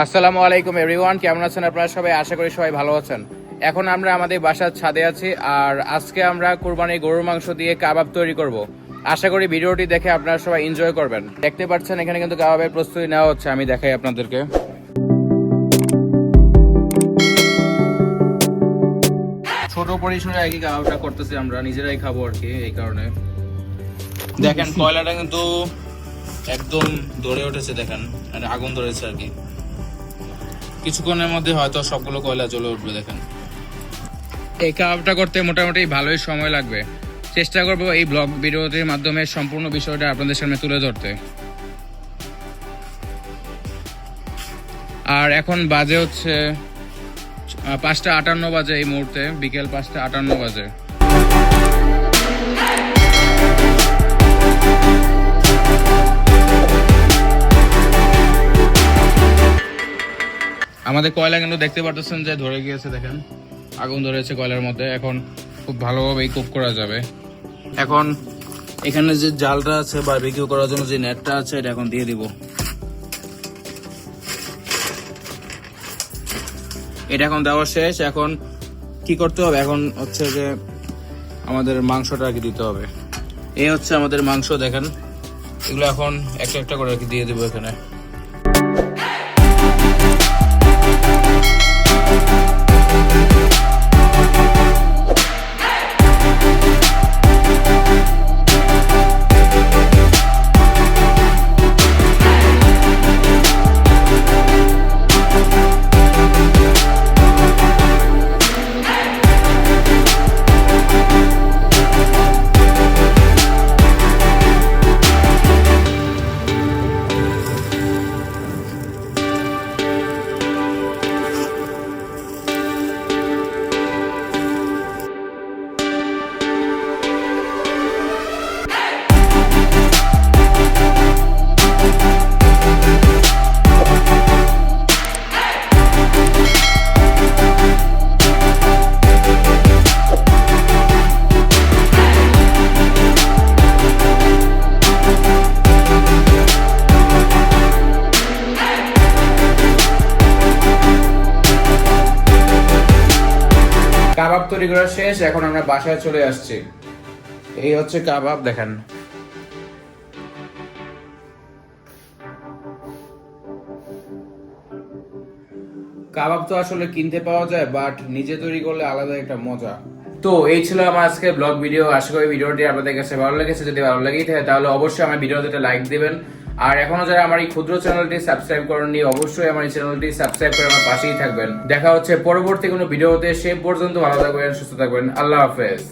আসসালামু আলাইকুম এভরিওয়ান, কেমন আছেন আপনারা সবাই? আশা করি সবাই ভালো আছেন। এখন আমরা আমাদের বাসার ছাদে আছি আর আজকে আমরা কুরবানির গরুর মাংস দিয়ে কাবাব তৈরি করব। আশা করি ভিডিওটি দেখে আপনারা সবাই এনজয় করবেন। দেখতে পাচ্ছেন এখানে কিন্তু কাবাবের প্রস্তুতি নেওয়া হচ্ছে, আমি দেখাই আপনাদেরকে। ছোট পরিসরে আর কি কাবাবটা করতেছি, আমরা নিজেরাই খাবো আর কি, এই কারণে। দেখেন কয়লাটা কিন্তু একদম ধরে উঠেছে, দেখেন মানে আগুন ধরেছে আর কি। কিছুক্ষণের মধ্যে হয়তো সবগুলো কয়লা জ্বলে উঠবে। দেখেন এই কাবাবটা করতে মোটামুটি ভালোই সময় লাগবে। চেষ্টা করবো এই ব্লগ ভিডিওটির মাধ্যমে সম্পূর্ণ বিষয়টা আপনাদের সামনে তুলে ধরতে। আর এখন বাজে হচ্ছে 5:58 বাজে, এই মুহূর্তে বিকেল 5:58 বাজে। আমাদের কয়লা কিন্তু দেখতে পারতেছেন যে ধরে গিয়েছে, দেখেন আগুন ধরেছে কয়লার মধ্যে। এখন খুব ভালোভাবে কুক করা যাবে। এখন এখানে যে জালটা আছে বারবিকিউ করার জন্য যে নেটটা আছে, এটা এখন দিয়ে দিব। এটা এখন দেওয়া শেষ। এখন কি করতে হবে, এখন হচ্ছে যে আমাদের মাংসটা আর কি দিতে হবে। এই হচ্ছে আমাদের মাংস, দেখেন এগুলো এখন একটা একটা করে আর কি দিয়ে দেবো এখানে। কাবাব তৈরি করা শেষ, এখন আমরা বাসায় চলে আসছি। এই হচ্ছে কাবাব, দেখেন। কাবাব তো আসলে কিনতে পাওয়া যায়, বাট নিজে তৈরি করলে আলাদা একটা মজা। তো এই ছিল আমার আজকে ব্লগ ভিডিও। আশা করি ভিডিওটি আপনাদের কাছে ভালো লেগেছে। যদি ভালো লেগেই থাকে তাহলে অবশ্যই আমার ভিডিওতে একটা লাইক দিবেন। আর এখনো যারা আমার এই ক্ষুদ্র চ্যানেলটি সাবস্ক্রাইব করেননি, অবশ্যই আমার এই চ্যানেলটি সাবস্ক্রাইব করে আমার পাশেই থাকবেন। দেখা হচ্ছে পরবর্তী কোনো ভিডিওতে। সে পর্যন্ত ভালো থাকবেন, সুস্থ থাকবেন। আল্লাহ হাফেজ।